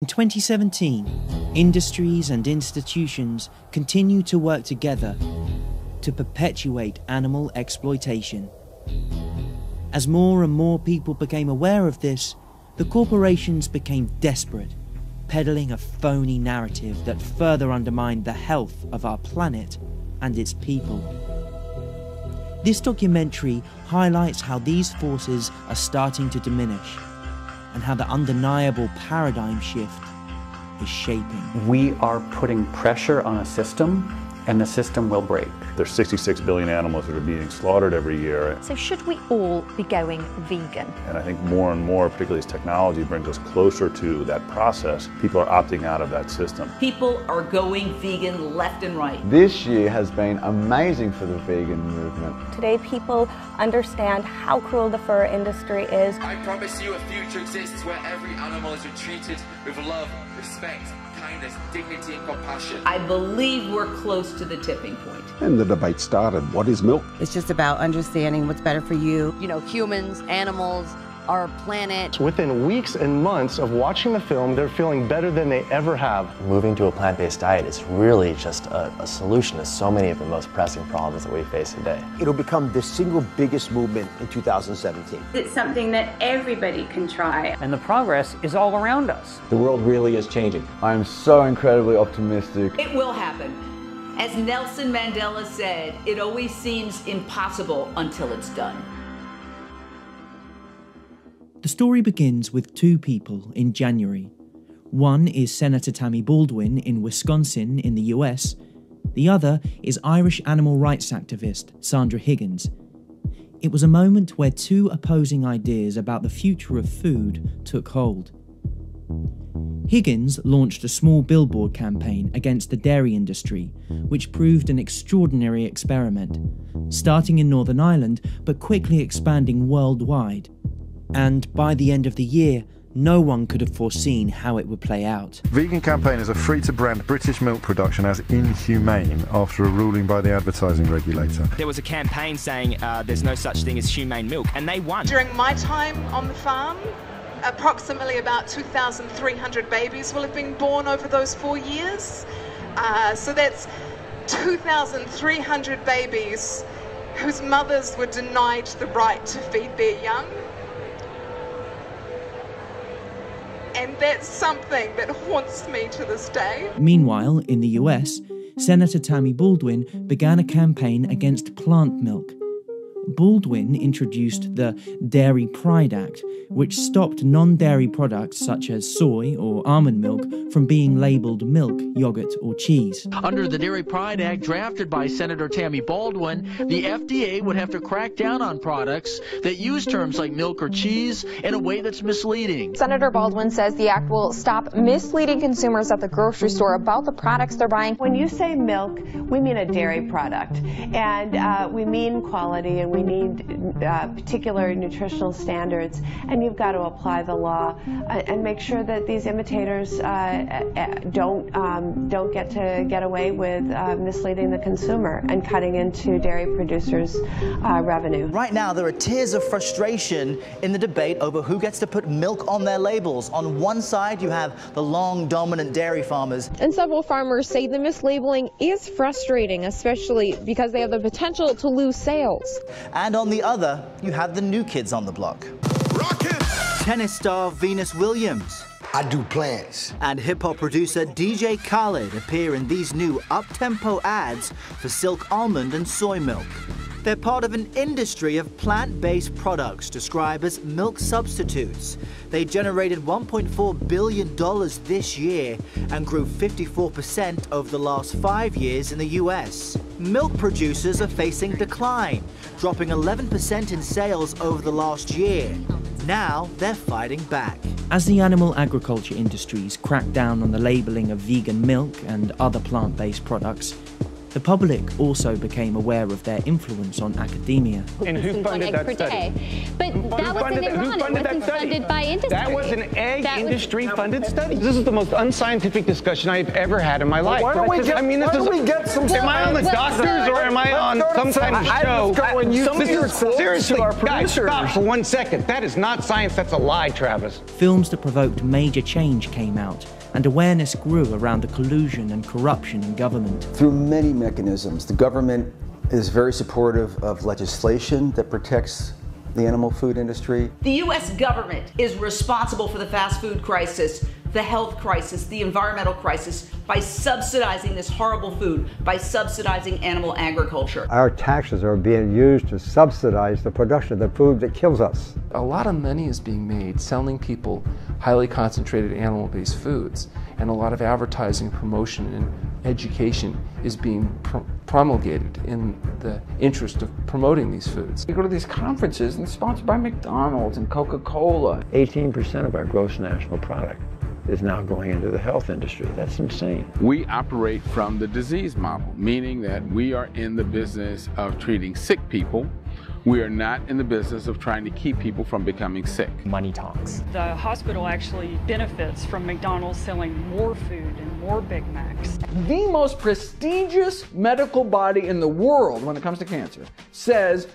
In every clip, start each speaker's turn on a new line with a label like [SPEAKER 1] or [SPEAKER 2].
[SPEAKER 1] In 2017, industries and institutions continue to work together to perpetuate animal exploitation. As more and more people became aware of this, the corporations became desperate, peddling a phony narrative that further undermined the health of our planet and its people. This documentary highlights how these forces are starting to diminish, and how the undeniable paradigm shift is shaping.
[SPEAKER 2] We are putting pressure on a system, and the system will break.
[SPEAKER 3] There's 66 billion animals that are being slaughtered every year.
[SPEAKER 4] So should we all be going vegan?
[SPEAKER 3] And I think more and more, particularly as technology brings us closer to that process, people are opting out of that system.
[SPEAKER 5] People are going vegan left and right.
[SPEAKER 6] This year has been amazing for the vegan movement.
[SPEAKER 7] Today people understand how cruel the fur industry is.
[SPEAKER 8] I promise you a future exists where every animal is treated with love, respect, kindness, dignity and compassion.
[SPEAKER 5] I believe we're close to the tipping point.
[SPEAKER 9] And the debate started. What is milk?
[SPEAKER 10] It's just about understanding what's better for you.
[SPEAKER 11] You know, humans, animals, our planet.
[SPEAKER 12] Within weeks and months of watching the film, they're feeling better than they ever have.
[SPEAKER 13] Moving to a plant-based diet is really just a solution to so many of the most pressing problems that we face today.
[SPEAKER 14] It'll become the single biggest movement in 2017.
[SPEAKER 15] It's something that everybody can try.
[SPEAKER 2] And the progress is all around us.
[SPEAKER 6] The world really is changing. I'm so incredibly optimistic.
[SPEAKER 5] It will happen. As Nelson Mandela said, it always seems impossible until it's done.
[SPEAKER 1] The story begins with two people in January. One is Senator Tammy Baldwin in Wisconsin in the US. The other is Irish animal rights activist Sandra Higgins. It was a moment where two opposing ideas about the future of food took hold. Higgins launched a small billboard campaign against the dairy industry, which proved an extraordinary experiment, starting in Northern Ireland but quickly expanding worldwide. And by the end of the year, no one could have foreseen how it would play out.
[SPEAKER 16] Vegan campaigners are free to brand British milk production as inhumane after a ruling by the advertising regulator.
[SPEAKER 17] There was a campaign saying there's no such thing as humane milk, and they won.
[SPEAKER 18] During my time on the farm, approximately about 2,300 babies will have been born over those 4 years. So that's 2,300 babies whose mothers were denied the right to feed their young. And that's something that haunts me to this day.
[SPEAKER 1] Meanwhile, in the US, Senator Tammy Baldwin began a campaign against plant milk. Baldwin introduced the Dairy Pride Act, which stopped non-dairy products such as soy or almond milk from being labelled milk, yogurt or cheese.
[SPEAKER 19] Under the Dairy Pride Act drafted by Senator Tammy Baldwin, the FDA would have to crack down on products that use terms like milk or cheese in a way that's misleading.
[SPEAKER 7] Senator Baldwin says the act will stop misleading consumers at the grocery store about the products they're buying.
[SPEAKER 20] When you say milk, we mean a dairy product, and we mean quality, and we need particular nutritional standards, and you've got to apply the law and make sure that these imitators don't get away with misleading the consumer and cutting into dairy producers' revenue.
[SPEAKER 2] Right now, there are tears of frustration in the debate over who gets to put milk on their labels. On one side, you have the long, dominant dairy farmers.
[SPEAKER 7] And several farmers say the mislabeling is frustrating, especially because they have the potential to lose sales.
[SPEAKER 2] And on the other, you have the new kids on the block. Rocket! Tennis star Venus Williams.
[SPEAKER 14] I do plants.
[SPEAKER 2] And hip-hop producer DJ Khaled appear in these new up-tempo ads for Silk almond and soy milk. They're part of an industry of plant-based products described as milk substitutes. They generated $1.4 billion this year and grew 54% over the last 5 years in the US. Milk producers are facing decline, dropping 11% in sales over the last year. Now they're fighting back.
[SPEAKER 1] As the animal agriculture industries crack down on the labelling of vegan milk and other plant-based products, The public also became aware of their influence on academia.
[SPEAKER 21] And who funded that study?
[SPEAKER 22] But that wasn't Iran.
[SPEAKER 21] Who funded that study?
[SPEAKER 22] Funded by industry.
[SPEAKER 21] That was an egg industry-funded study. This is the most unscientific discussion I've ever had in my life.
[SPEAKER 14] Why don't we get,
[SPEAKER 21] am I on the doctors or am I on some kind of show? Seriously, guys, stop for 1 second. That is not science, that's a lie, Travis.
[SPEAKER 1] Films that provoked major change came out, and awareness grew around the collusion and corruption in government.
[SPEAKER 23] Through many mechanisms, the government is very supportive of legislation that protects the animal food industry.
[SPEAKER 5] The U.S. government is responsible for the fast food crisis, the health crisis, the environmental crisis, by subsidizing this horrible food, by subsidizing animal agriculture.
[SPEAKER 24] Our taxes are being used to subsidize the production of the food that kills us.
[SPEAKER 25] A lot of money is being made selling people highly concentrated animal-based foods, and a lot of advertising, promotion, and education is being promulgated in the interest of promoting these foods.
[SPEAKER 26] We go to these conferences and sponsored by McDonald's and Coca-Cola.
[SPEAKER 24] 18% of our gross national product is now going into the health industry. That's insane.
[SPEAKER 27] We operate from the disease model, meaning that we are in the business of treating sick people. We are not in the business of trying to keep people from becoming sick.
[SPEAKER 28] Money talks.
[SPEAKER 29] The hospital actually benefits from McDonald's selling more food and more Big Macs.
[SPEAKER 26] The most prestigious medical body in the world when it comes to cancer says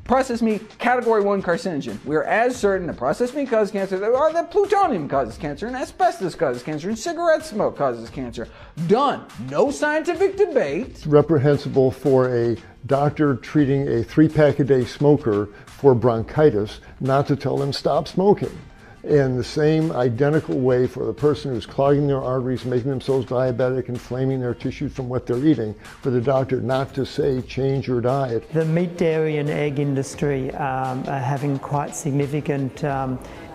[SPEAKER 26] processed meat, category 1 carcinogen. We are as certain that processed meat causes cancer or that plutonium causes cancer and asbestos causes cancer and cigarette smoke causes cancer. Done. No scientific debate.
[SPEAKER 30] It's reprehensible for a doctor treating a 3-pack-a-day smoker for bronchitis not to tell them stop smoking. And the same identical way for the person who's clogging their arteries, making themselves diabetic, inflaming their tissues from what they're eating, for the doctor not to say change your diet.
[SPEAKER 31] The meat, dairy and egg industry are having quite significant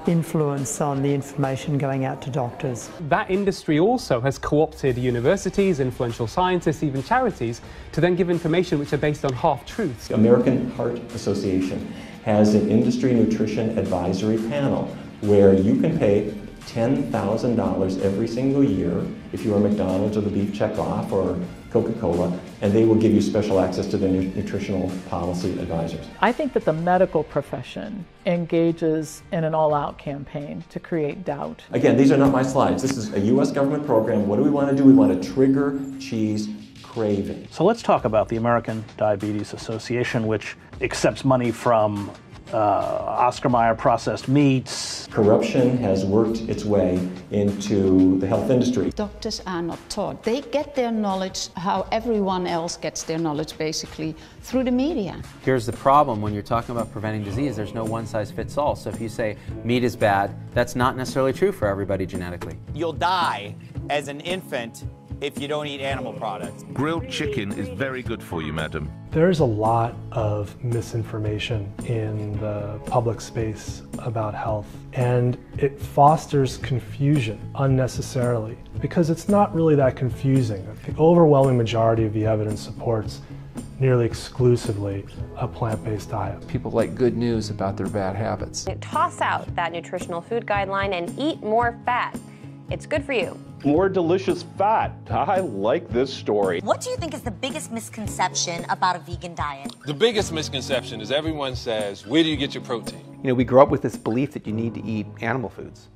[SPEAKER 31] influence on the information going out to doctors.
[SPEAKER 32] That industry also has co-opted universities, influential scientists, even charities, to then give information which are based on half-truths.
[SPEAKER 33] American Heart Association has an industry nutrition advisory panel where you can pay $10,000 every single year if you are McDonald's or the Beef Checkoff or Coca-Cola, and they will give you special access to their nutritional policy advisors.
[SPEAKER 34] I think that the medical profession engages in an all-out campaign to create doubt.
[SPEAKER 33] Again, these are not my slides. This is a U.S. government program. What do we want to do? We want to trigger cheese craving.
[SPEAKER 35] So let's talk about the American Diabetes Association, which accepts money from Oscar Mayer processed meats.
[SPEAKER 33] Corruption has worked its way into the health industry.
[SPEAKER 36] Doctors are not taught. They get their knowledge how everyone else gets their knowledge, basically, through the media.
[SPEAKER 37] Here's the problem when you're talking about preventing disease, there's no one-size-fits-all. So if you say meat is bad, that's not necessarily true for everybody genetically.
[SPEAKER 38] You'll die as an infant if you don't eat animal products.
[SPEAKER 39] Grilled chicken is very good for you, madam.
[SPEAKER 12] There's a lot of misinformation in the public space about health, and it fosters confusion unnecessarily because it's not really that confusing. The overwhelming majority of the evidence supports nearly exclusively a plant-based diet.
[SPEAKER 25] People like good news about their bad habits.
[SPEAKER 40] Toss out that nutritional food guideline and eat more fat. It's good for you.
[SPEAKER 41] More delicious fat. I like this story.
[SPEAKER 42] What do you think is the biggest misconception about a vegan diet?
[SPEAKER 43] The biggest misconception is everyone says, where do you get your protein?
[SPEAKER 14] You know, we grew up with this belief that you need to eat animal foods,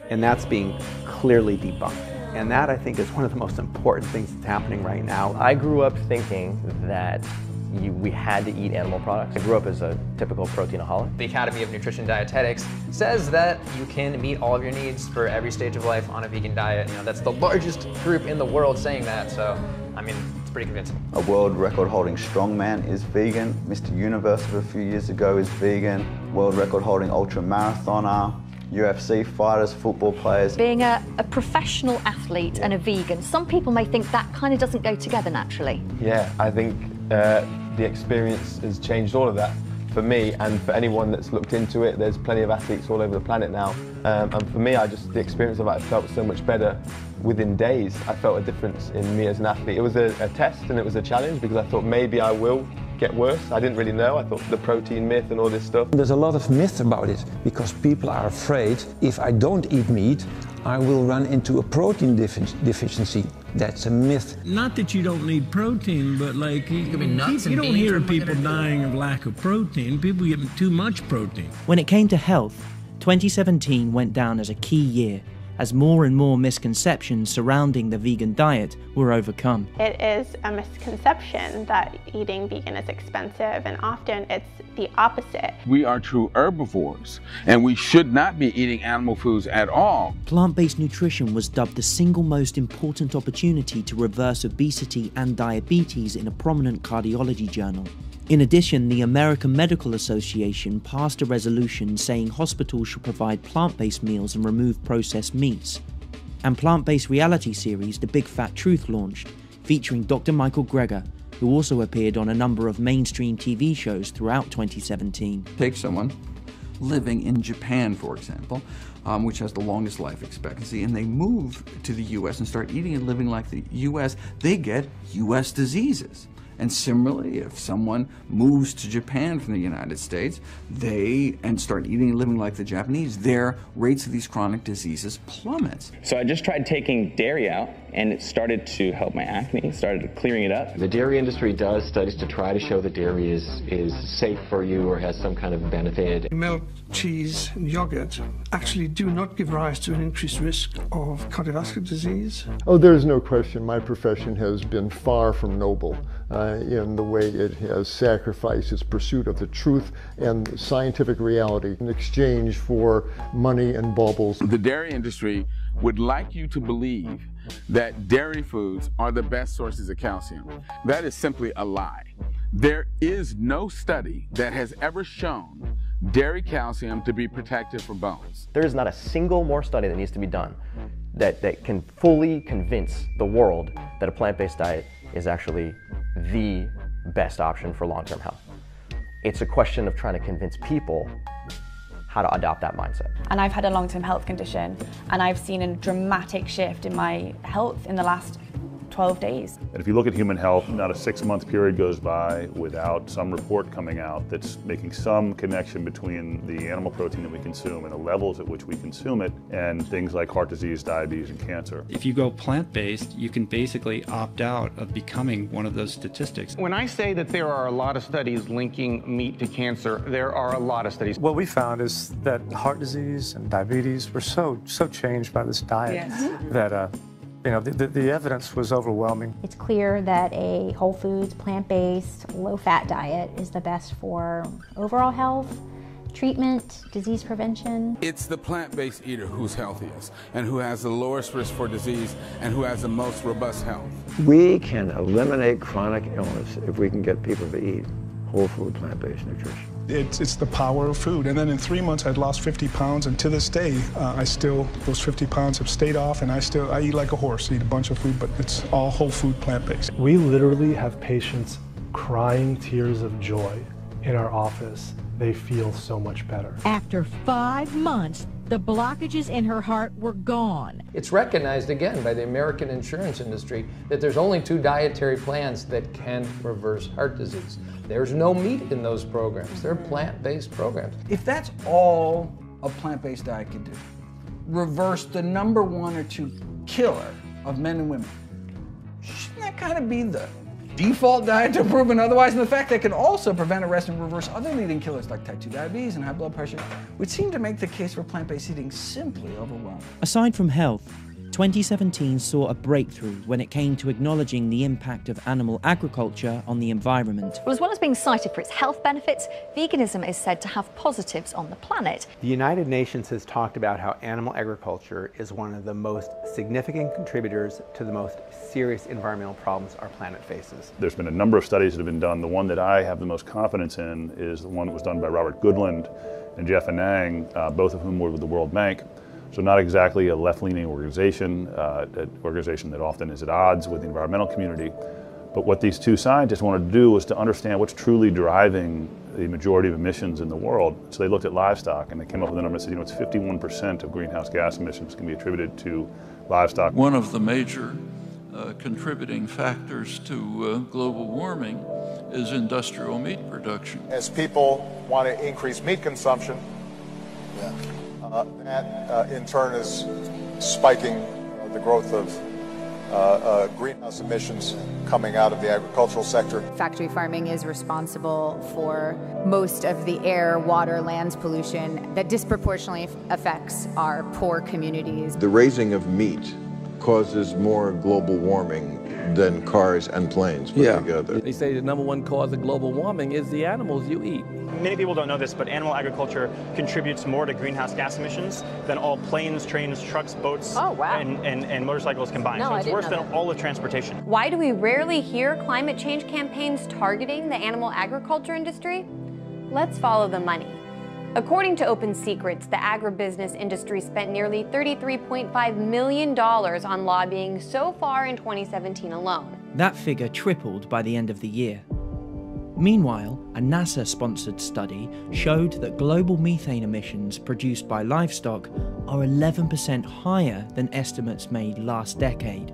[SPEAKER 14] and that's being clearly debunked. And that, I think, is one of the most important things that's happening right now.
[SPEAKER 13] I grew up thinking that we had to eat animal products. I grew up as a typical proteinaholic.
[SPEAKER 44] The Academy of Nutrition Dietetics says that you can meet all of your needs for every stage of life on a vegan diet. You know, that's the largest group in the world saying that, so, I mean, it's pretty convincing.
[SPEAKER 23] A world record-holding strongman is vegan. Mr. Universe of a few years ago is vegan. World record-holding ultra-marathoner. UFC fighters, football players.
[SPEAKER 4] Being a professional athlete and a vegan, some people may think that kind of doesn't go together naturally.
[SPEAKER 6] Yeah, I think the experience has changed all of that for me and for anyone that's looked into it. There's plenty of athletes all over the planet now, and for me, the experience of it, I felt so much better within days. I felt a difference in me as an athlete. It was a test and it was a challenge because I thought maybe I will get worse. I didn't really know. I thought the protein myth and all this stuff.
[SPEAKER 9] There's a lot of myth about it because people are afraid if I don't eat meat,
[SPEAKER 1] I will run into a protein deficiency. That's a myth.
[SPEAKER 2] Not that you don't need protein, but like you don't hear people dying of lack of protein. People getting too much protein.
[SPEAKER 3] When it came to health, 2017 went down as a key year, as more and more misconceptions surrounding the vegan diet were overcome.
[SPEAKER 5] It is a misconception that eating vegan is expensive, and often it's the opposite.
[SPEAKER 7] We are true herbivores, and we should not be eating animal foods at all.
[SPEAKER 3] Plant-based nutrition was dubbed the single most important opportunity to reverse obesity and diabetes in a prominent cardiology journal. In addition, the American Medical Association passed a resolution saying hospitals should provide plant-based meals and remove processed meats. And plant-based reality series The Big Fat Truth launched, featuring Dr. Michael Greger, who also appeared on a number of mainstream TV shows throughout 2017.
[SPEAKER 8] Take someone living in Japan, for example, which has the longest life expectancy, and they move to the US and start eating and living like the US, they get US diseases. And similarly, if someone moves to Japan from the United States, and start eating and living like the Japanese, their rates of these chronic diseases plummets.
[SPEAKER 10] So I just tried taking dairy out, and it started to help my acne, started clearing it up.
[SPEAKER 11] The dairy industry does studies to try to show that dairy is safe for you or has some kind of benefit.
[SPEAKER 15] Milk, cheese, and yogurt actually do not give rise to an increased risk of cardiovascular disease.
[SPEAKER 16] Oh, there's no question. My profession has been far from noble in the way it has sacrificed its pursuit of the truth and scientific reality in exchange for money and baubles.
[SPEAKER 7] The dairy industry would like you to believe that dairy foods are the best sources of calcium. That is simply a lie. There is no study that has ever shown dairy calcium to be protective for bones.
[SPEAKER 13] There is not a single more study that needs to be done that can fully convince the world that a plant-based diet is actually the best option for long-term health. It's a question of trying to convince people how to adopt that mindset.
[SPEAKER 17] And I've had a long-term health condition, and I've seen a dramatic shift in my health in the last 12 days.
[SPEAKER 18] And if you look at human health, not a 6-month period goes by without some report coming out that's making some connection between the animal protein that we consume and the levels at which we consume it and things like heart disease, diabetes, and cancer.
[SPEAKER 19] If you go plant-based, you can basically opt out of becoming one of those statistics.
[SPEAKER 20] When I say that there are a lot of studies linking meat to cancer, there are a lot of studies.
[SPEAKER 12] What we found is that heart disease and diabetes were so changed by this diet that the evidence was overwhelming.
[SPEAKER 21] It's clear that a whole foods, plant-based, low-fat diet is the best for overall health, treatment, disease prevention.
[SPEAKER 7] It's the plant-based eater who's healthiest and who has the lowest risk for disease and who has the most robust health.
[SPEAKER 22] We can eliminate chronic illness if we can get people to eat whole food, plant-based nutrition.
[SPEAKER 24] It's the power of food. And then in 3 months, I'd lost 50 pounds, and to this day, those 50 pounds have stayed off, and I eat like a horse, eat a bunch of food, but it's all whole food, plant-based.
[SPEAKER 12] We literally have patients crying tears of joy in our office. They feel so much better.
[SPEAKER 26] After 5 months, the blockages in her heart were gone.
[SPEAKER 44] It's recognized again by the American insurance industry that there's only 2 dietary plans that can reverse heart disease. There's no meat in those programs. They're plant-based programs.
[SPEAKER 35] If that's all a plant-based diet can do, reverse the number 1 or 2 killer of men and women, shouldn't that kind of be the default diet to proven otherwise? And the fact that it can also prevent, arrest, and reverse other leading killers like type 2 diabetes and high blood pressure would seem to make the case for plant-based eating simply overwhelming.
[SPEAKER 3] Aside from health, 2017 saw a breakthrough when it came to acknowledging the impact of animal agriculture on the environment.
[SPEAKER 4] Well, as well as being cited for its health benefits, veganism is said to have positives on the planet.
[SPEAKER 14] The United Nations has talked about how animal agriculture is one of the most significant contributors to the most serious environmental problems our planet faces.
[SPEAKER 18] There's been a number of studies that have been done. The one that I have the most confidence in is the one that was done by Robert Goodland and Jeff Anang, both of whom were with the World Bank. So not exactly a left-leaning organization, an organization that often is at odds with the environmental community. But what these 2 scientists wanted to do was to understand what's truly driving the majority of emissions in the world. So they looked at livestock, and they came up with a number that said, it's 51% of greenhouse gas emissions can be attributed to livestock.
[SPEAKER 27] One of the major contributing factors to global warming is industrial meat production.
[SPEAKER 28] As people want to increase meat consumption,
[SPEAKER 35] That in turn is spiking the growth of greenhouse emissions coming out of the agricultural sector.
[SPEAKER 1] Factory farming is responsible for most of the air, water, lands pollution that disproportionately affects our poor communities.
[SPEAKER 2] The raising of meat causes more global warming than cars and planes put together.
[SPEAKER 5] They say the #1 cause of global warming is the animals you eat.
[SPEAKER 6] Many people don't know this, but animal agriculture contributes more to greenhouse gas emissions than all planes, trains, trucks, boats, and motorcycles combined. So it's worse than all of transportation.
[SPEAKER 8] Why do we rarely hear climate change campaigns targeting the animal agriculture industry? Let's follow the money. According to Open Secrets, the agribusiness industry spent nearly $33.5 million on lobbying so far in 2017 alone.
[SPEAKER 3] That figure tripled by the end of the year. Meanwhile, a NASA-sponsored study showed that global methane emissions produced by livestock are 11% higher than estimates made last decade.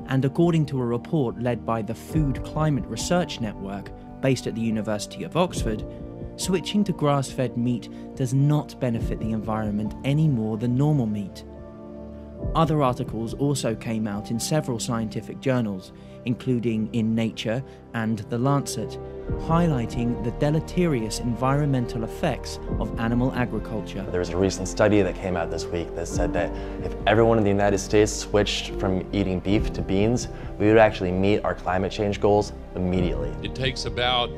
[SPEAKER 3] And according to a report led by the Food Climate Research Network, based at the University of Oxford, switching to grass-fed meat does not benefit the environment any more than normal meat. Other articles also came out in several scientific journals, including in Nature and The Lancet, highlighting the deleterious environmental effects of animal agriculture.
[SPEAKER 9] There was a recent study that came out this week that said that if everyone in the United States switched from eating beef to beans, we would actually meet our climate change goals immediately.
[SPEAKER 10] It takes about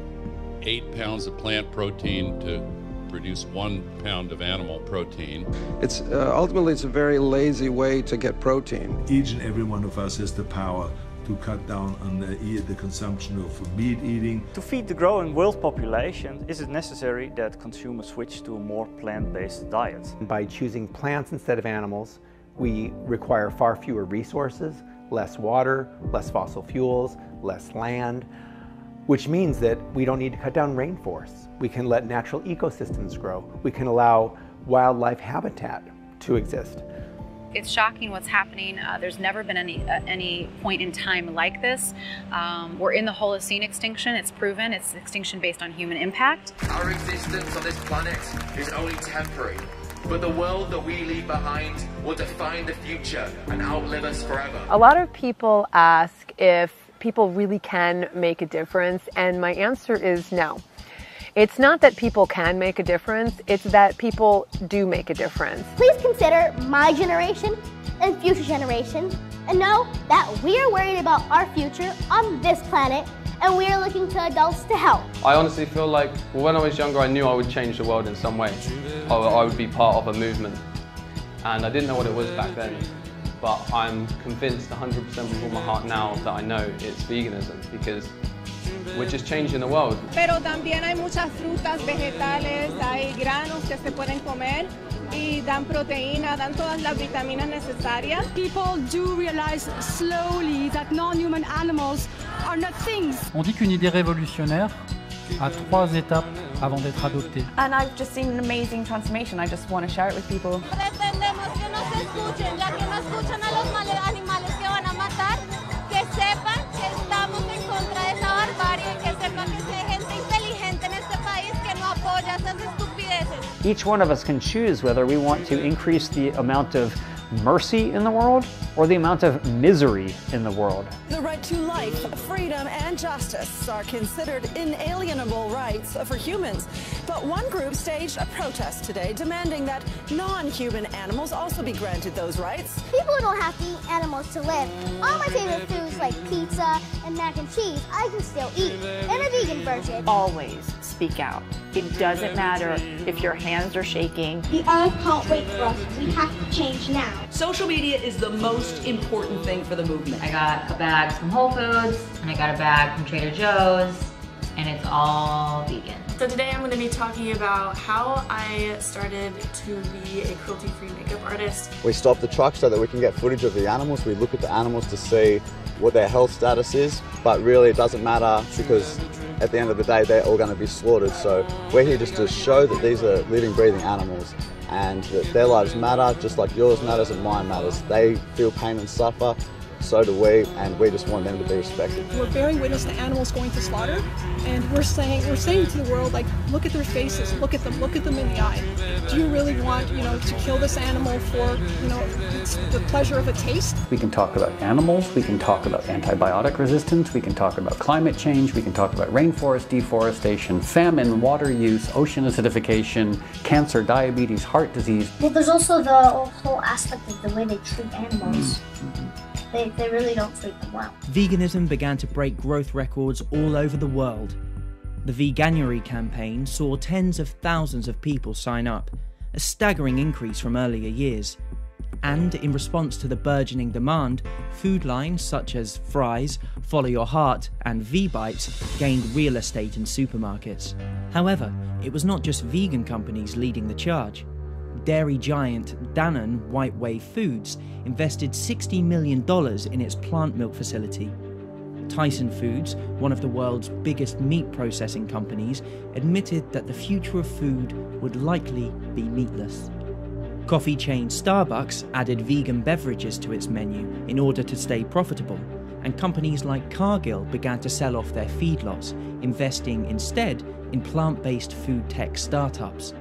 [SPEAKER 10] 8 pounds of plant protein to produce 1 pound of animal protein.
[SPEAKER 22] It's ultimately it's a very lazy way to get protein.
[SPEAKER 23] Each and every one of us has the power to cut down on the consumption of meat eating.
[SPEAKER 6] To feed the growing world population, is it necessary that consumers switch to a more plant-based diet?
[SPEAKER 14] By choosing plants instead of animals, we require far fewer resources, less water, less fossil fuels, less land, which means that we don't need to cut down rainforests. We can let natural ecosystems grow. We can allow wildlife habitat to exist.
[SPEAKER 17] It's shocking what's happening. There's never been any point in time like this. We're in the Holocene extinction. It's proven. It's extinction based on human impact.
[SPEAKER 25] Our existence on this planet is only temporary, but the world that we leave behind will define the future and outlive us forever.
[SPEAKER 23] A lot of people ask if people really can make a difference, and my answer is no. It's not that people can make a difference, it's that people do make a difference.
[SPEAKER 25] Please consider my generation and future generations and know that we are worried about our future on this planet and we are looking to adults to help.
[SPEAKER 44] I honestly feel like when I was younger I knew I would change the world in some way. I would be part of a movement, and I didn't know what it was back then. But I'm convinced 100% with all my heart now that I know it's veganism, because we're just changing the world. Pero también hay muchas frutas, vegetales, hay granos que se pueden comer y dan proteína, dan todas las vitaminas necesarias.
[SPEAKER 26] People do realize slowly that non-human animals are not things.
[SPEAKER 28] On dit qu'une idée révolutionnaire a 3 étapes avant d'être adoptée.
[SPEAKER 17] And I've just seen an amazing transformation. I just want to share it with people.
[SPEAKER 25] Pretendemos que no se escuchen, ya que no escuchan a los animales que van a matar, que sepan que estamos en contra de esa barbarie, que sepan que hay gente inteligente en este país que no apoya esas estupideces.
[SPEAKER 29] Each one of us can choose whether we want to increase the amount of mercy in the world or the amount of misery in the world.
[SPEAKER 26] The right to life, freedom, and justice are considered inalienable rights for humans. But one group staged a protest today demanding that non-human animals also be granted those rights.
[SPEAKER 25] People don't have to eat animals to live. All my favorite foods like pizza and mac and cheese, I can still eat in a vegan version.
[SPEAKER 17] Always speak out. It doesn't matter if your hands are shaking.
[SPEAKER 25] The earth can't wait for us. We have to change now.
[SPEAKER 30] Social media is the most important thing for the movement.
[SPEAKER 31] I got a bag from Whole Foods, and I got a bag from Trader Joe's, and it's all vegan.
[SPEAKER 32] So today I'm going to be talking about how I started to be a cruelty-free makeup artist.
[SPEAKER 33] We stop the truck so that we can get footage of the animals. We look at the animals to see what their health status is, but really it doesn't matter because at the end of the day they're all going to be slaughtered. So we're here just to show that these are living, breathing animals and that their lives matter just like yours matters and mine matters. They feel pain and suffer so do we, and we just want them to be respected.
[SPEAKER 1] We're bearing witness to animals going to slaughter, and we're saying to the world, like, look at their faces, look at them in the eye. Do you really want, to kill this animal for, the pleasure of a taste?
[SPEAKER 29] We can talk about animals, we can talk about antibiotic resistance, we can talk about climate change, we can talk about rainforest deforestation, famine, water use, ocean acidification, cancer, diabetes, heart disease.
[SPEAKER 4] Well, there's also the whole aspect of the way they treat animals. They really don't treat them well.
[SPEAKER 3] Veganism began to break growth records all over the world. The Veganuary campaign saw tens of thousands of people sign up, a staggering increase from earlier years. And in response to the burgeoning demand, food lines such as Fry's, Follow Your Heart and V-Bites gained real estate in supermarkets. However, it was not just vegan companies leading the charge. Dairy giant Danone White Wave Foods invested $60 million in its plant milk facility. Tyson Foods, one of the world's biggest meat processing companies, admitted that the future of food would likely be meatless. Coffee chain Starbucks added vegan beverages to its menu in order to stay profitable, and companies like Cargill began to sell off their feedlots, investing instead in plant-based food tech startups.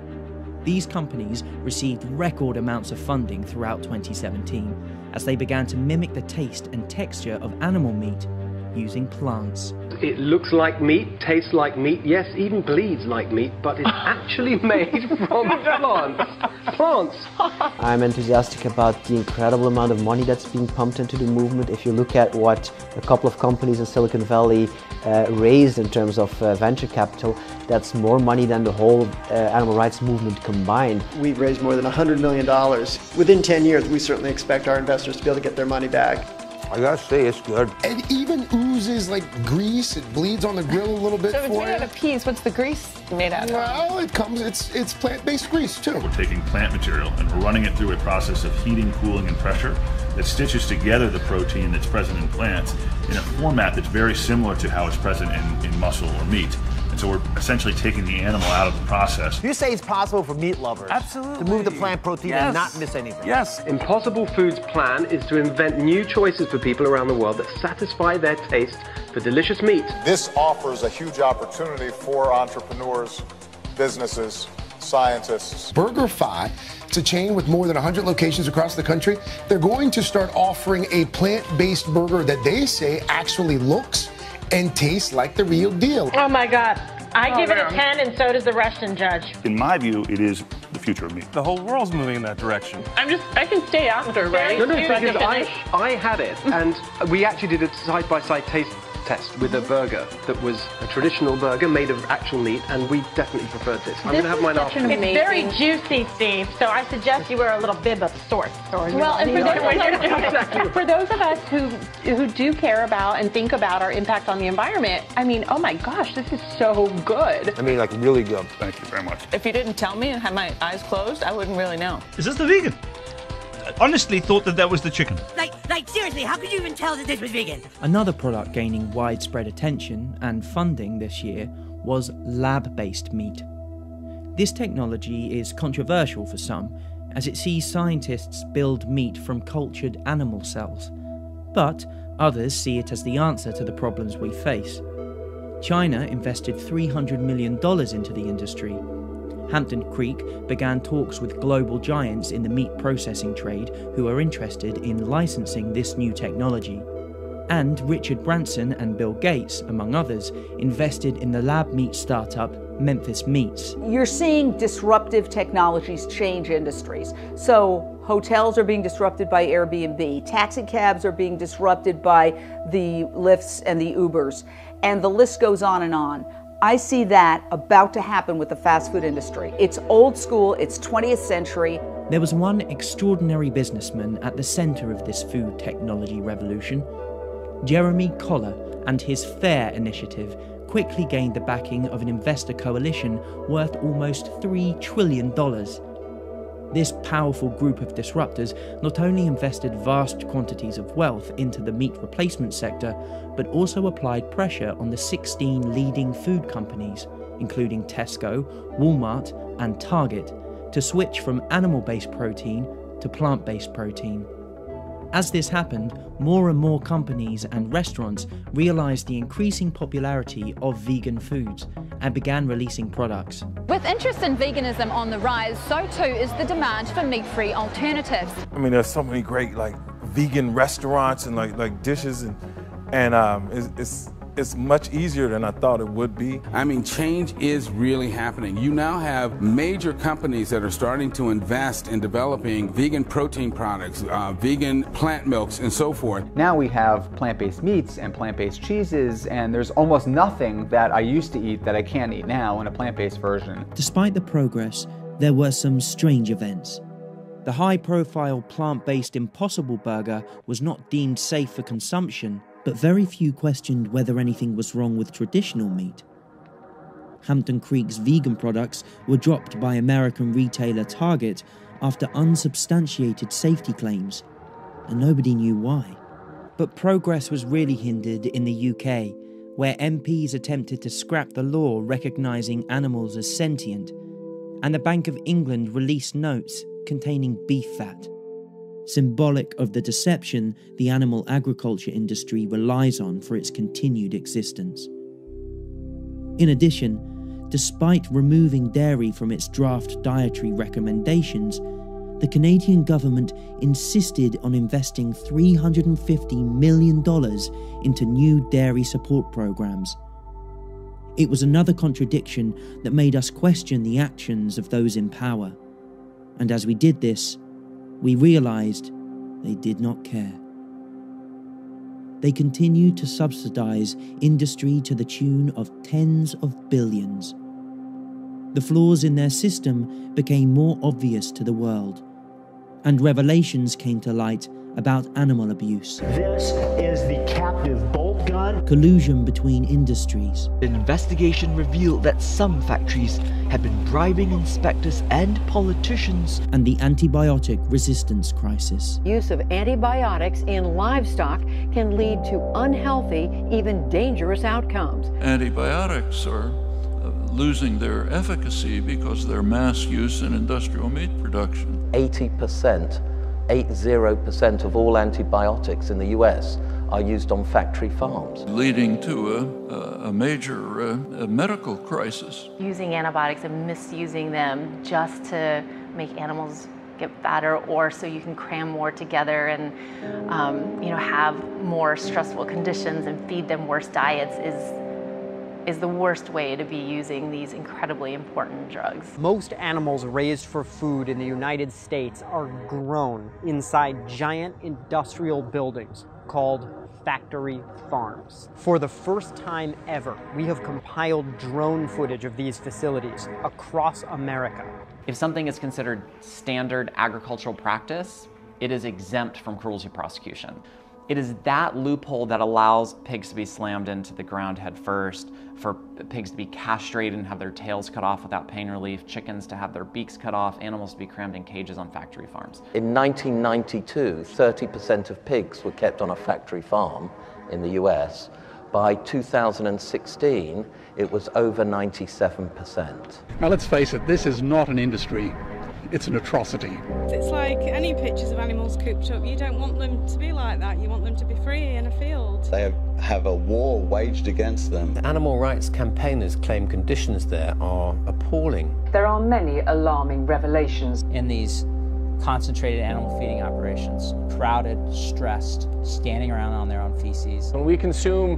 [SPEAKER 3] These companies received record amounts of funding throughout 2017 as they began to mimic the taste and texture of animal meat using plants.
[SPEAKER 7] It looks like meat, tastes like meat, yes, even bleeds like meat, but it's actually made from plants.
[SPEAKER 11] I'm enthusiastic about the incredible amount of money that's being pumped into the movement. If you look at what a couple of companies in Silicon Valley raised in terms of venture capital, that's more money than the whole animal rights movement combined.
[SPEAKER 12] We've raised more than $100 million. Within 10 years, we certainly expect our investors to be able to get their money back.
[SPEAKER 13] I gotta say, it's good.
[SPEAKER 15] It even oozes like grease. It bleeds on the grill a little bit.
[SPEAKER 16] So it's made out of peas. What's the grease made out of?
[SPEAKER 15] Well, it's plant-based grease too.
[SPEAKER 18] We're taking plant material and we're running it through a process of heating, cooling, and pressure that stitches together the protein that's present in plants in a format that's very similar to how it's present in muscle or meat. And so we're essentially taking the animal out of the process.
[SPEAKER 44] You say it's possible for meat lovers to move the plant protein and not miss anything.
[SPEAKER 7] Yes. Impossible Foods' plan is to invent new choices for people around the world that satisfy their taste for delicious meat.
[SPEAKER 19] This offers a huge opportunity for entrepreneurs, businesses, scientists.
[SPEAKER 15] BurgerFi, it's a chain with more than 100 locations across the country. They're going to start offering a plant-based burger that they say actually looks and tastes like the real deal.
[SPEAKER 20] Oh my God. I give it a 10 and so does the Russian judge.
[SPEAKER 18] In my view, it is the future of meat.
[SPEAKER 21] The whole world's moving in that direction.
[SPEAKER 20] I can stay after, right?
[SPEAKER 7] No, because I had it and we actually did a side-by-side taste test with a burger that was a traditional burger made of actual meat, and we definitely preferred this. I'm going to have mine after.
[SPEAKER 20] It's very juicy, Steve, so I suggest you wear a little bib of sorts. Well, and for those of us who do care about and think about our impact on the environment, I mean, oh my gosh, this is so good.
[SPEAKER 13] I mean, like really good.
[SPEAKER 18] Thank you very much.
[SPEAKER 20] If you didn't tell me and had my eyes closed, I wouldn't really know.
[SPEAKER 24] Is this the vegan? I honestly thought that was the chicken.
[SPEAKER 27] Like seriously, how could you even tell that this was vegan?
[SPEAKER 3] Another product gaining widespread attention and funding this year was lab-based meat. This technology is controversial for some, as it sees scientists build meat from cultured animal cells. But others see it as the answer to the problems we face. China invested $300 million into the industry. Hampton Creek began talks with global giants in the meat processing trade who are interested in licensing this new technology. And Richard Branson and Bill Gates, among others, invested in the lab meat startup Memphis Meats.
[SPEAKER 34] You're seeing disruptive technologies change industries. So hotels are being disrupted by Airbnb, taxi cabs are being disrupted by the Lyfts and the Ubers, and the list goes on and on. I see that about to happen with the fast food industry. It's old school, it's 20th century.
[SPEAKER 3] There was one extraordinary businessman at the center of this food technology revolution. Jeremy Coller and his FAIR initiative quickly gained the backing of an investor coalition worth almost $3 trillion. This powerful group of disruptors not only invested vast quantities of wealth into the meat replacement sector, but also applied pressure on the 16 leading food companies, including Tesco, Walmart, and Target, to switch from animal-based protein to plant-based protein. As this happened, more and more companies and restaurants realized the increasing popularity of vegan foods and began releasing products.
[SPEAKER 2] With interest in veganism on the rise, so too is the demand for meat-free alternatives.
[SPEAKER 21] I mean, there's so many great vegan restaurants and like dishes, and it's much easier than I thought it would be.
[SPEAKER 5] I mean, change is really happening. You now have major companies that are starting to invest in developing vegan protein products, vegan plant milks, and so forth.
[SPEAKER 6] Now we have plant-based meats and plant-based cheeses, and there's almost nothing that I used to eat that I can't eat now in a plant-based version.
[SPEAKER 3] Despite the progress, there were some strange events. The high-profile plant-based Impossible Burger was not deemed safe for consumption, but very few questioned whether anything was wrong with traditional meat. Hampton Creek's vegan products were dropped by American retailer Target after unsubstantiated safety claims, and nobody knew why. But progress was really hindered in the UK, where MPs attempted to scrap the law recognising animals as sentient, and the Bank of England released notes containing beef fat, symbolic of the deception the animal agriculture industry relies on for its continued existence. In addition, despite removing dairy from its draft dietary recommendations, the Canadian government insisted on investing $350 million into new dairy support programs. It was another contradiction that made us question the actions of those in power. And as we did this, we realized they did not care. They continued to subsidize industry to the tune of tens of billions. The flaws in their system became more obvious to the world, and revelations came to light about animal abuse.
[SPEAKER 8] This is the captive bolt gun.
[SPEAKER 3] Collusion between industries.
[SPEAKER 9] An investigation revealed that some factories had been bribing inspectors and politicians.
[SPEAKER 3] And the antibiotic resistance crisis.
[SPEAKER 10] Use of antibiotics in livestock can lead to unhealthy, even dangerous outcomes.
[SPEAKER 14] Antibiotics are losing their efficacy because of their mass use in industrial meat production.
[SPEAKER 17] 80% of all antibiotics in the US are used on factory farms.
[SPEAKER 14] Leading to a major medical crisis.
[SPEAKER 22] Using antibiotics and misusing them just to make animals get fatter, or so you can cram more together and have more stressful conditions and feed them worse diets is the worst way to be using these incredibly important drugs.
[SPEAKER 8] Most animals raised for food in the United States are grown inside giant industrial buildings called factory farms. For the first time ever, we have compiled drone footage of these facilities across America.
[SPEAKER 23] If something is considered standard agricultural practice, it is exempt from cruelty prosecution. It is that loophole that allows pigs to be slammed into the ground head first, for pigs to be castrated and have their tails cut off without pain relief, chickens to have their beaks cut off, animals to be crammed in cages on factory farms.
[SPEAKER 17] In 1992, 30% of pigs were kept on a factory farm in the US. By 2016, it was over 97%.
[SPEAKER 25] Now let's face it, this is not an industry. It's an atrocity.
[SPEAKER 26] It's like any pictures of animals cooped up. You don't want them to be like that. You want them to be free in a field.
[SPEAKER 33] They have a war waged against them.
[SPEAKER 28] Animal rights campaigners claim conditions there are appalling.
[SPEAKER 10] There are many alarming revelations.
[SPEAKER 30] In these concentrated animal feeding operations, crowded, stressed, standing around on their own feces.
[SPEAKER 31] When we consume,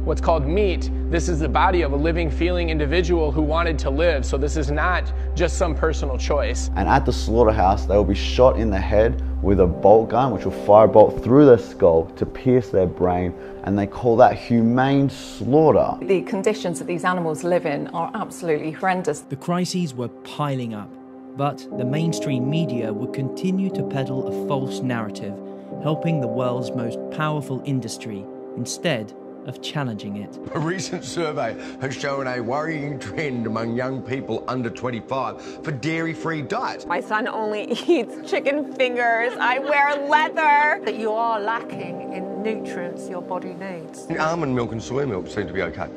[SPEAKER 31] what's called meat, this is the body of a living, feeling individual who wanted to live. So this is not just some personal choice.
[SPEAKER 33] And at the slaughterhouse, they will be shot in the head with a bolt gun, which will fire a bolt through their skull to pierce their brain, and they call that humane slaughter.
[SPEAKER 30] The conditions that these animals live in are absolutely horrendous.
[SPEAKER 3] The crises were piling up, but the mainstream media would continue to peddle a false narrative, helping the world's most powerful industry instead of challenging it.
[SPEAKER 31] A recent survey has shown a worrying trend among young people under 25 for dairy-free diets.
[SPEAKER 30] My son only eats chicken fingers. I wear leather.
[SPEAKER 10] That you are lacking in nutrients your body needs.
[SPEAKER 31] Almond milk and soy milk seem to be okay.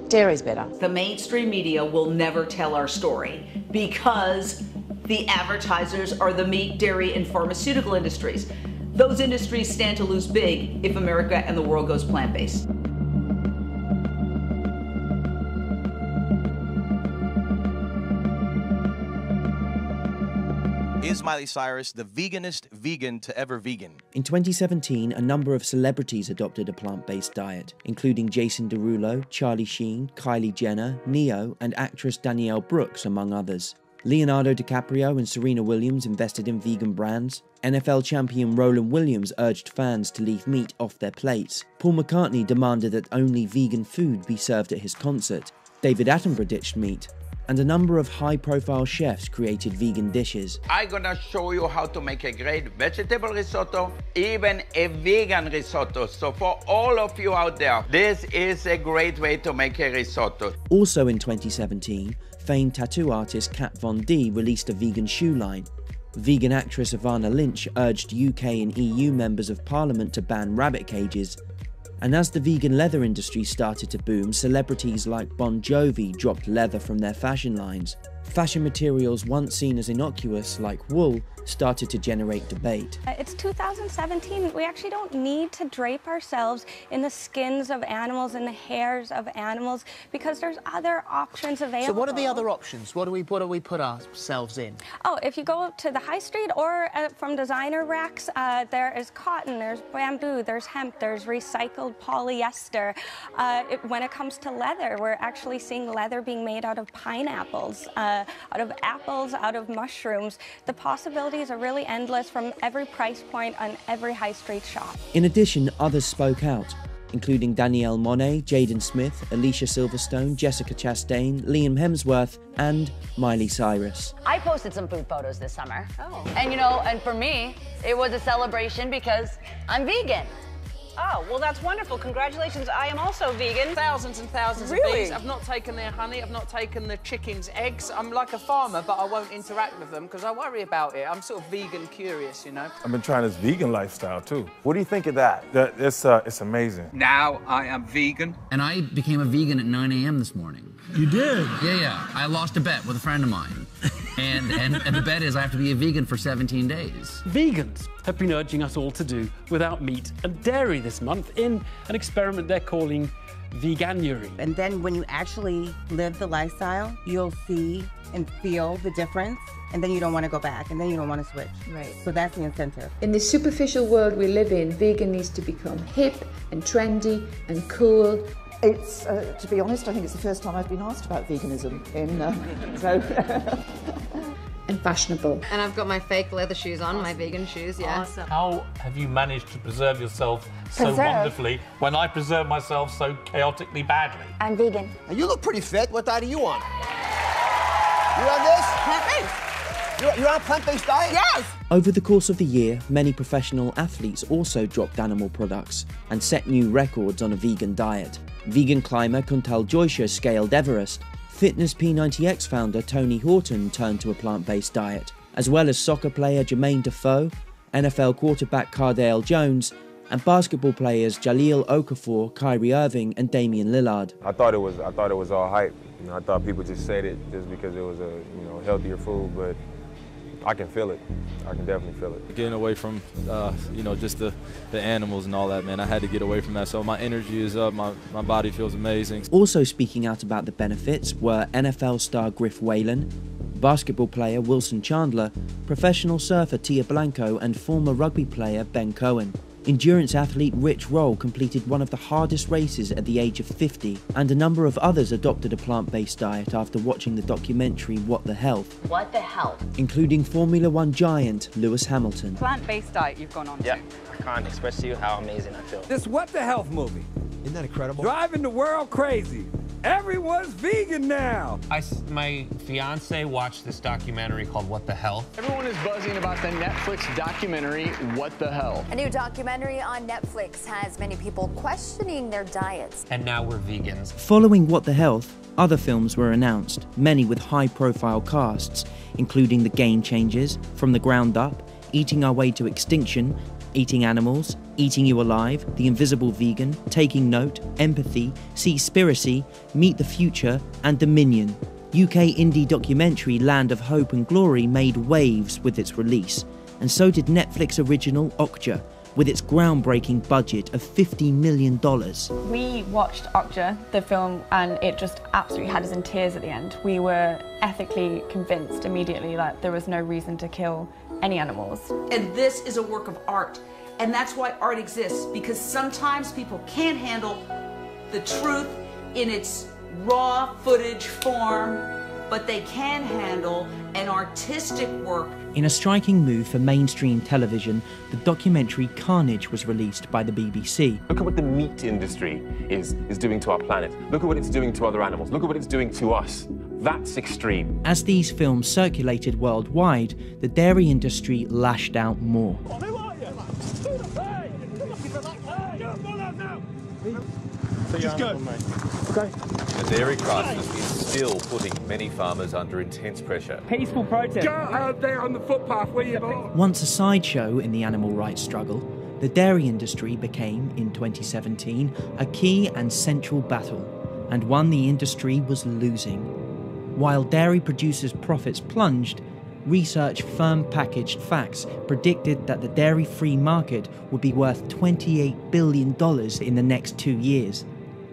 [SPEAKER 10] Dairy's better.
[SPEAKER 34] The mainstream media will never tell our story because the advertisers are the meat, dairy, and pharmaceutical industries. Those industries stand to lose big if America and the world goes plant-based.
[SPEAKER 1] Is Miley Cyrus the veganest vegan to ever vegan?
[SPEAKER 3] In 2017, a number of celebrities adopted a plant-based diet, including Jason Derulo, Charlie Sheen, Kylie Jenner, Neo, and actress Danielle Brooks, among others. Leonardo DiCaprio and Serena Williams invested in vegan brands. NFL champion Roland Williams urged fans to leave meat off their plates. Paul McCartney demanded that only vegan food be served at his concert. David Attenborough ditched meat. And a number of high-profile chefs created vegan dishes.
[SPEAKER 4] I'm gonna show you how to make a great vegetable risotto, even a vegan risotto. So for all of you out there, this is a great way to make a risotto.
[SPEAKER 3] Also in 2017, famed tattoo artist Kat Von D released a vegan shoe line. Vegan actress Ivana Lynch urged UK and EU members of Parliament to ban rabbit cages. And as the vegan leather industry started to boom, celebrities like Bon Jovi dropped leather from their fashion lines. Fashion materials once seen as innocuous, like wool, started to generate debate.
[SPEAKER 7] It's 2017. We actually don't need to drape ourselves in the skins of animals and the hairs of animals because there's other options available.
[SPEAKER 11] So what are the other options? What do we put ourselves in?
[SPEAKER 7] Oh, if you go to the high street or from designer racks, there is cotton, there's bamboo, there's hemp, there's recycled polyester. When it comes to leather, we're actually seeing leather being made out of pineapples, out of apples, out of mushrooms. The possibilities are really endless from every price point on every high street shop.
[SPEAKER 3] In addition, others spoke out, including Danielle Monet, Jaden Smith, Alicia Silverstone, Jessica Chastain, Liam Hemsworth, and Miley Cyrus.
[SPEAKER 12] I posted some food photos this summer. Oh. And you know, and for me, it was a celebration because I'm vegan.
[SPEAKER 13] Oh, well, that's wonderful. Congratulations. I am also vegan. Thousands and thousands of bees. I've not taken their honey. I've not taken the chicken's eggs. I'm like a farmer, but I won't interact with them because I worry about it. I'm sort of vegan curious, you know.
[SPEAKER 21] I've been trying this vegan lifestyle, too. What do you think of that? It's amazing.
[SPEAKER 15] Now I am vegan.
[SPEAKER 16] And I became a vegan at 9 a.m. this morning.
[SPEAKER 21] You did?
[SPEAKER 16] Yeah. I lost a bet with a friend of mine. And the bet is I have to be a vegan for 17 days.
[SPEAKER 18] Vegans have been urging us all to do without meat and dairy this month in an experiment they're calling Veganuary.
[SPEAKER 19] And then when you actually live the lifestyle, you'll see and feel the difference, and then you don't want to go back, and then you don't want to switch.
[SPEAKER 20] Right.
[SPEAKER 19] So that's the incentive.
[SPEAKER 20] In the superficial world we live in, vegan needs to become hip and trendy and cool.
[SPEAKER 24] It's, to be honest, I think it's the first time I've been asked about veganism
[SPEAKER 20] and fashionable.
[SPEAKER 29] And I've got my fake leather shoes on, my vegan shoes, yeah.
[SPEAKER 32] Awesome. How have you managed to preserve yourself so wonderfully when I preserve myself so chaotically badly?
[SPEAKER 29] I'm vegan.
[SPEAKER 35] You look pretty fit. What diet are you on? You on this? Plant-based. You're on a plant-based diet?
[SPEAKER 29] Yes!
[SPEAKER 3] Over the course of the year, many professional athletes also dropped animal products and set new records on a vegan diet. Vegan climber Kuntal Joysha scaled Everest. Fitness P90X founder Tony Horton turned to a plant-based diet, as well as soccer player Jermaine Defoe, NFL quarterback Cardale Jones, and basketball players Jahlil Okafor, Kyrie Irving, and Damian Lillard.
[SPEAKER 36] I thought it was all hype. You know, I thought people just said it just because it was a healthier food, but I can feel it. I can definitely feel it.
[SPEAKER 37] Getting away from, just the animals and all that, man. I had to get away from that. So my energy is up. My body feels amazing.
[SPEAKER 3] Also speaking out about the benefits were NFL star Griff Whalen, basketball player Wilson Chandler, professional surfer Tia Blanco, and former rugby player Ben Cohen. Endurance athlete Rich Roll completed one of the hardest races at the age of 50, and a number of others adopted a plant-based diet after watching the documentary What the Health.
[SPEAKER 12] What the Health?
[SPEAKER 3] Including Formula One giant Lewis Hamilton.
[SPEAKER 38] Plant-based diet you've gone on to.
[SPEAKER 39] Yeah, I can't express to you how amazing I feel.
[SPEAKER 40] This What the Health movie.
[SPEAKER 35] Isn't that incredible?
[SPEAKER 40] Driving the world crazy. Everyone's vegan now.
[SPEAKER 28] My fiance watched this documentary called What the Hell.
[SPEAKER 31] Everyone is buzzing about the Netflix documentary, What the Hell.
[SPEAKER 41] A new documentary on Netflix has many people questioning their diets.
[SPEAKER 28] And now we're vegans.
[SPEAKER 3] Following What the Health, other films were announced, many with high-profile casts, including The Game Changers, From the Ground Up, Eating Our Way to Extinction, Eating Animals, Eating You Alive, The Invisible Vegan, Taking Note, Empathy, Seaspiracy, Meet the Future, and Dominion. UK indie documentary Land of Hope and Glory made waves with its release, and so did Netflix original Okja, with its groundbreaking budget of $50 million.
[SPEAKER 1] We watched Okja, the film, and it just absolutely had us in tears at the end. We were ethically convinced immediately that there was no reason to kill any animals.
[SPEAKER 2] And this is a work of art, and that's why art exists, because sometimes people can't handle the truth in its raw footage form, but they can handle an artistic work.
[SPEAKER 3] In a striking move for mainstream television, the documentary Carnage was released by the BBC.
[SPEAKER 4] Look at what the meat industry is doing to our planet. Look at what it's doing to other animals. Look at what it's doing to us. That's extreme.
[SPEAKER 3] As these films circulated worldwide, the dairy industry lashed out more.
[SPEAKER 4] Just go. Okay.
[SPEAKER 5] The dairy crisis is still putting many farmers under intense pressure.
[SPEAKER 40] Peaceful protest. Go out there on the footpath where you belong.
[SPEAKER 3] Once a sideshow in the animal rights struggle, the dairy industry became, in 2017, a key and central battle, and one the industry was losing. While dairy producers' profits plunged, research firm packaged facts predicted that the dairy-free market would be worth $28 billion in the next 2 years,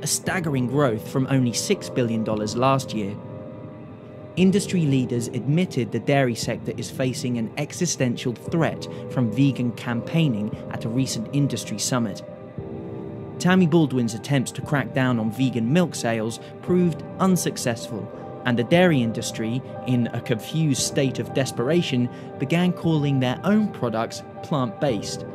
[SPEAKER 3] a staggering growth from only $6 billion last year. Industry leaders admitted the dairy sector is facing an existential threat from vegan campaigning at a recent industry summit. Tammy Baldwin's attempts to crack down on vegan milk sales proved unsuccessful, and the dairy industry, in a confused state of desperation, began calling their own products plant-based.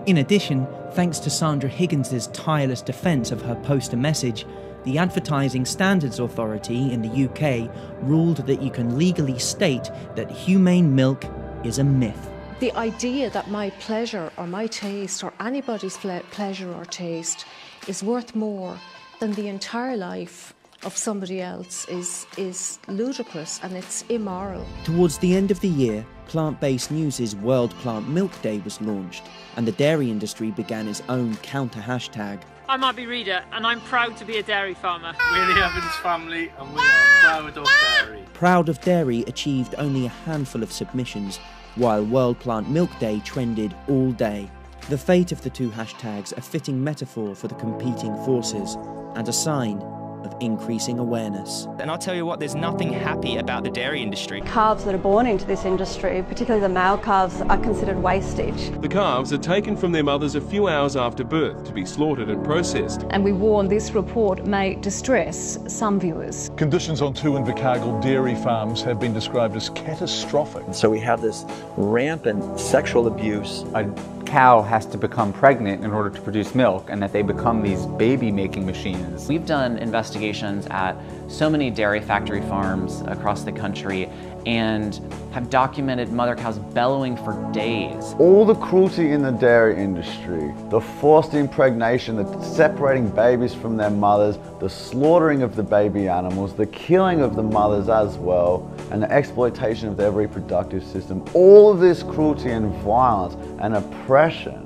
[SPEAKER 3] In addition, thanks to Sandra Higgins's tireless defence of her poster message, the Advertising Standards Authority in the UK ruled that you can legally state that humane milk is a myth.
[SPEAKER 6] The idea that my pleasure or my taste or anybody's pleasure or taste is worth more than the entire life of somebody else is ludicrous, and it's immoral.
[SPEAKER 3] Towards the end of the year, Plant-Based News' World Plant Milk Day was launched, and the dairy industry began its own counter hashtag.
[SPEAKER 7] I'm Abby Reader, and I'm proud to be a dairy farmer.
[SPEAKER 32] We're the Evans family, and we are proud of dairy.
[SPEAKER 3] Proud of Dairy achieved only a handful of submissions, while World Plant Milk Day trended all day. The fate of the two hashtags a fitting metaphor for the competing forces, and a sign of increasing awareness.
[SPEAKER 8] And I'll tell you what, there's nothing happy about the dairy industry.
[SPEAKER 9] Calves that are born into this industry, particularly the male calves, are considered wastage.
[SPEAKER 10] The calves are taken from their mothers a few hours after birth to be slaughtered and processed.
[SPEAKER 9] And we warn this report may distress some viewers.
[SPEAKER 11] Conditions on 2 Invercargill dairy farms have been described as catastrophic.
[SPEAKER 14] So we have this rampant sexual abuse.
[SPEAKER 17] A cow has to become pregnant in order to produce milk, and that they become these baby-making machines.
[SPEAKER 22] We've done investigations at so many dairy factory farms across the country and have documented mother cows bellowing for days.
[SPEAKER 23] All the cruelty in the dairy industry, the forced impregnation, the separating babies from their mothers, the slaughtering of the baby animals, the killing of the mothers as well, and the exploitation of their reproductive system, all of this cruelty and violence and oppression.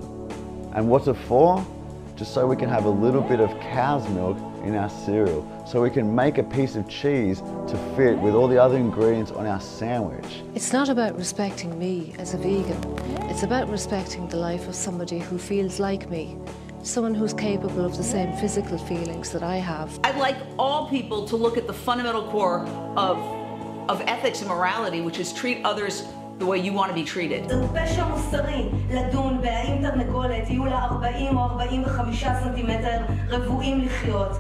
[SPEAKER 23] And what's it for? Just so we can have a little bit of cow's milk in our cereal, so we can make a piece of cheese to fit with all the other ingredients on our sandwich.
[SPEAKER 6] It's not about respecting me as a vegan. It's about respecting the life of somebody who feels like me, someone who's capable of the same physical feelings that I have.
[SPEAKER 2] I'd like all people to look at the fundamental core of ethics and morality, which is treat others the way you want to be treated.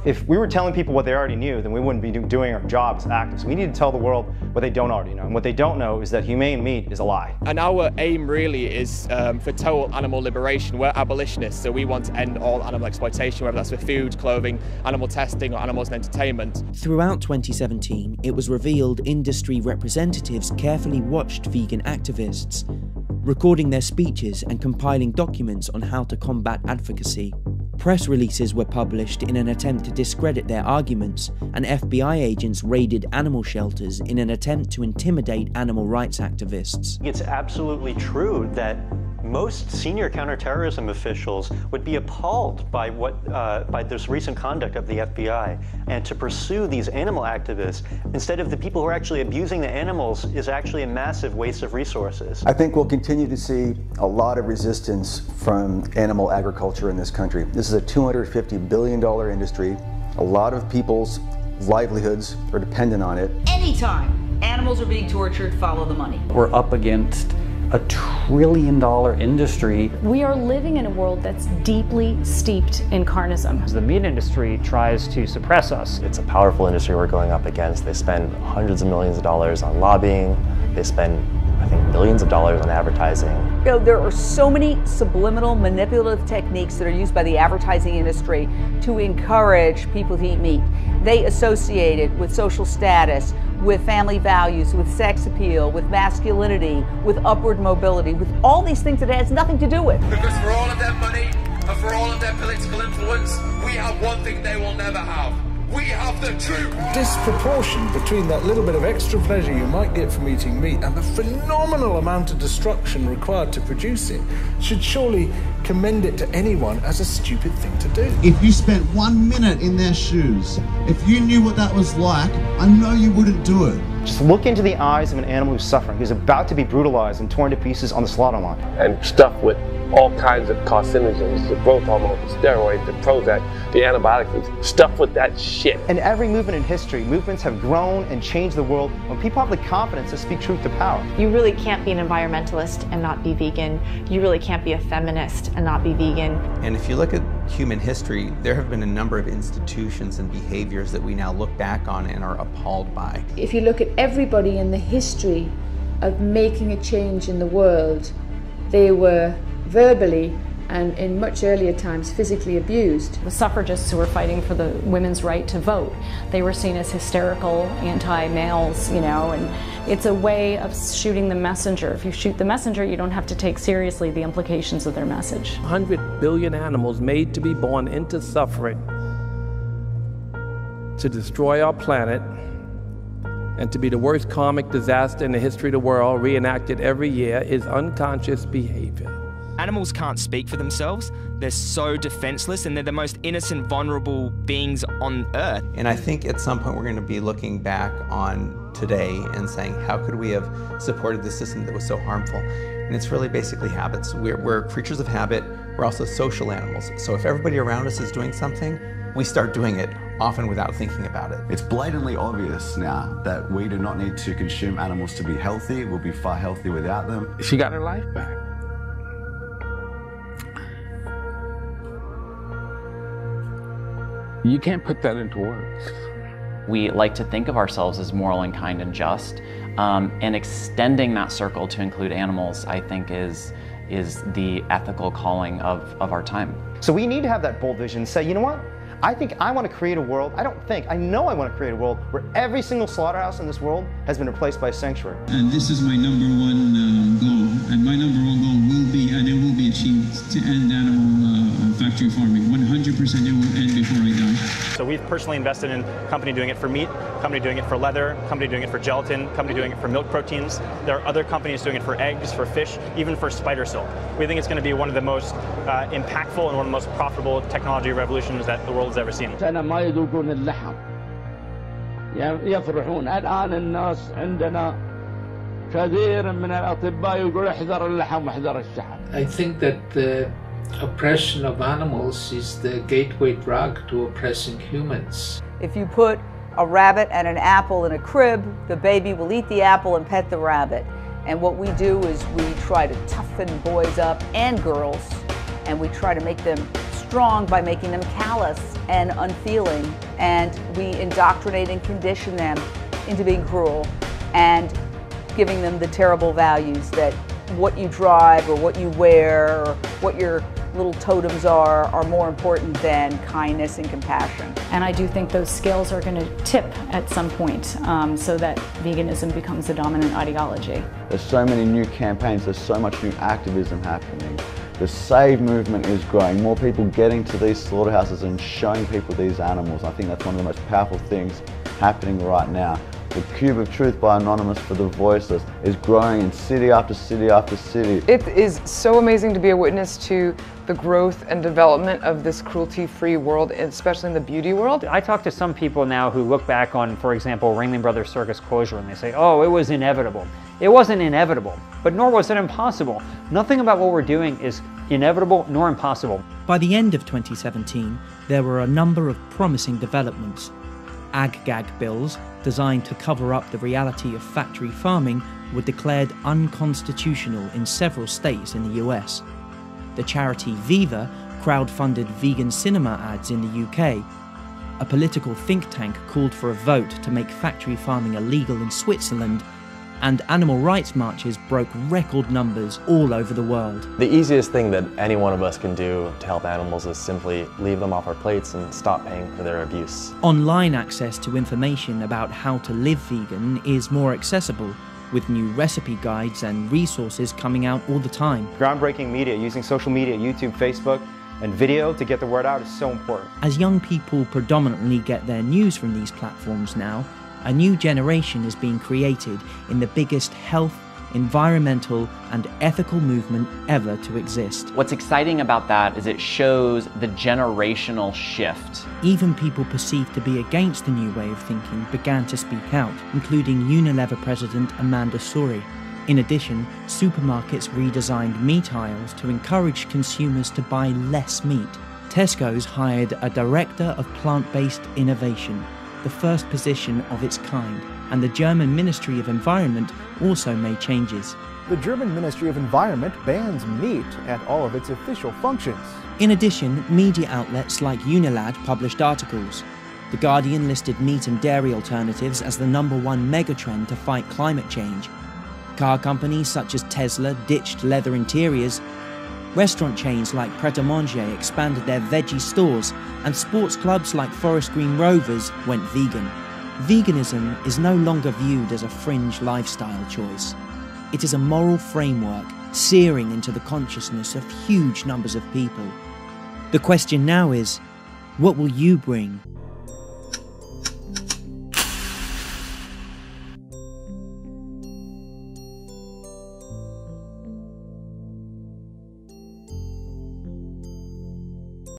[SPEAKER 8] If we were telling people what they already knew, then we wouldn't be doing our job as activists. We need to tell the world what they don't already know. And what they don't know is that humane meat is a lie.
[SPEAKER 31] And our aim really is for total animal liberation. We're abolitionists, so we want to end all animal exploitation, whether that's for food, clothing, animal testing, or animals in entertainment.
[SPEAKER 3] Throughout 2017, it was revealed industry representatives carefully watched vegan activists, recording their speeches and compiling documents on how to combat advocacy. Press releases were published in an attempt to discredit their arguments, and FBI agents raided animal shelters in an attempt to intimidate animal rights activists.
[SPEAKER 25] It's absolutely true that
[SPEAKER 12] Most senior counterterrorism officials would be appalled by by this recent conduct of the FBI, and to pursue these animal activists instead of the people who are actually abusing the animals is actually a massive waste of resources.
[SPEAKER 13] I think we'll continue to see a lot of resistance from animal agriculture in this country. This is a $250 billion industry. A lot of people's livelihoods are dependent on it.
[SPEAKER 2] Anytime animals are being tortured, follow the money.
[SPEAKER 15] We're up against a $1 trillion industry.
[SPEAKER 16] We are living in a world that's deeply steeped in carnism.
[SPEAKER 18] As the meat industry tries to suppress us.
[SPEAKER 19] It's a powerful industry we're going up against. They spend hundreds of millions of dollars on lobbying. They spend, I think, billions of dollars on advertising.
[SPEAKER 2] You know, there are so many subliminal, manipulative techniques that are used by the advertising industry to encourage people to eat meat. They associate it with social status, with family values, with sex appeal, with masculinity, with upward mobility, with all these things that it has nothing to do with.
[SPEAKER 20] Because for all of their money and for all of their political influence, we have one thing they will never have. We have the truth.
[SPEAKER 11] Disproportion between that little bit of extra pleasure you might get from eating meat and the phenomenal amount of destruction required to produce it should surely commend it to anyone as a stupid thing to do.
[SPEAKER 21] If you spent 1 minute in their shoes, if you knew what that was like, I know you wouldn't do it.
[SPEAKER 8] Just look into the eyes of an animal who's suffering, who's about to be brutalized and torn to pieces on the slaughter line.
[SPEAKER 24] And stuffed with all kinds of carcinogens, the growth hormone, the steroids, the Prozac, the antibiotics, stuffed with that shit.
[SPEAKER 8] In every movement in history, movements have grown and changed the world when people have the confidence to speak truth to power.
[SPEAKER 25] You really can't be an environmentalist and not be vegan. You really can't be a feminist and not be vegan.
[SPEAKER 17] And if you look at human history, there have been a number of institutions and behaviors that we now look back on and are appalled by.
[SPEAKER 26] If you look at everybody in the history of making a change in the world, they were verbally and in much earlier times physically abused.
[SPEAKER 16] The suffragists who were fighting for the women's right to vote, they were seen as hysterical, anti-males, you know, and it's a way of shooting the messenger. If you shoot the messenger, you don't have to take seriously the implications of their message.
[SPEAKER 32] 100 billion animals made to be born into suffering to destroy our planet and to be the worst karmic disaster in the history of the world, reenacted every year, is unconscious behavior.
[SPEAKER 27] Animals can't speak for themselves. They're so defenseless, and they're the most innocent, vulnerable beings on Earth.
[SPEAKER 17] And I think at some point we're going to be looking back on today and saying, how could we have supported the system that was so harmful? And it's really basically habits. We're creatures of habit. We're also social animals. So if everybody around us is doing something, we start doing it, often without thinking about it.
[SPEAKER 23] It's blatantly obvious now that we do not need to consume animals to be healthy. We'll be far healthier without them.
[SPEAKER 32] She got her life back.
[SPEAKER 10] You can't put that into words.
[SPEAKER 22] We like to think of ourselves as moral and kind and just, and extending that circle to include animals, I think, is the ethical calling of our time.
[SPEAKER 8] So we need to have that bold vision and say, you know what? I think I want to create a world, I know I want to create a world where every single slaughterhouse in this world has been replaced by a sanctuary.
[SPEAKER 29] And this is my #1 goal, and my #1 goal will be, and it will be achieved, to end animal factory farming. 100% it will end before I die.
[SPEAKER 8] So we've personally invested in a company doing it for meat, company doing it for leather, company doing it for gelatin, company doing it for milk proteins. There are other companies doing it for eggs, for fish, even for spider silk. We think it's going to be one of the most impactful and one of the most profitable technology revolutions that the world has ever seen.
[SPEAKER 40] ما يذوقون اللحم يفرحون. الآن الناس عندنا كثير من الأطباء يقول احذر اللحم واحذر الشحم.
[SPEAKER 30] I think that the oppression of animals is the gateway drug to oppressing humans.
[SPEAKER 2] If you put a rabbit and an apple in a crib, the baby will eat the apple and pet the rabbit. And what we do is we try to toughen boys up and girls, and we try to make them strong by making them callous and unfeeling, and we indoctrinate and condition them into being cruel and giving them the terrible values that what you drive or what you wear or what your little totems are more important than kindness and compassion.
[SPEAKER 16] And I do think those scales are going to tip at some point so that veganism becomes the dominant ideology.
[SPEAKER 23] There's so many new campaigns, there's so much new activism happening. The Save movement is growing, more people getting to these slaughterhouses and showing people these animals. I think that's one of the most powerful things happening right now. The Cube of Truth by Anonymous for the Voiceless is growing in city after city after city.
[SPEAKER 1] It is so amazing to be a witness to the growth and development of this cruelty-free world, especially in the beauty world.
[SPEAKER 18] I talk to some people now who look back on, for example, Ringling Brothers Circus closure, and they say, oh, it was inevitable. It wasn't inevitable, but nor was it impossible. Nothing about what we're doing is inevitable nor impossible.
[SPEAKER 3] By the end of 2017, there were a number of promising developments. Ag-gag bills, designed to cover up the reality of factory farming, were declared unconstitutional in several states in the US. The charity Viva crowdfunded vegan cinema ads in the UK. A political think tank called for a vote to make factory farming illegal in Switzerland, and animal rights marches broke record numbers all over the world.
[SPEAKER 19] The easiest thing that any one of us can do to help animals is simply leave them off our plates and stop paying for their abuse.
[SPEAKER 3] Online access to information about how to live vegan is more accessible, with new recipe guides and resources coming out all the time.
[SPEAKER 4] Groundbreaking media using social media, YouTube, Facebook, and video to get the word out is so important.
[SPEAKER 3] As young people predominantly get their news from these platforms now, a new generation is being created in the biggest health, environmental, and ethical movement ever to exist.
[SPEAKER 22] What's exciting about that is it shows the generational shift.
[SPEAKER 3] Even people perceived to be against the new way of thinking began to speak out, including Unilever president Amanda Suri. In addition, supermarkets redesigned meat aisles to encourage consumers to buy less meat. Tesco's hired a director of plant-based innovation, the first position of its kind, and the German Ministry of Environment also made changes.
[SPEAKER 5] The German Ministry of Environment bans meat at all of its official functions.
[SPEAKER 3] In addition, media outlets like Unilad published articles. The Guardian listed meat and dairy alternatives as the #1 megatrend to fight climate change. Car companies such as Tesla ditched leather interiors. Restaurant chains like Pret a Manger expanded their veggie stores, and sports clubs like Forest Green Rovers went vegan. Veganism is no longer viewed as a fringe lifestyle choice. It is a moral framework searing into the consciousness of huge numbers of people. The question now is, what will you bring?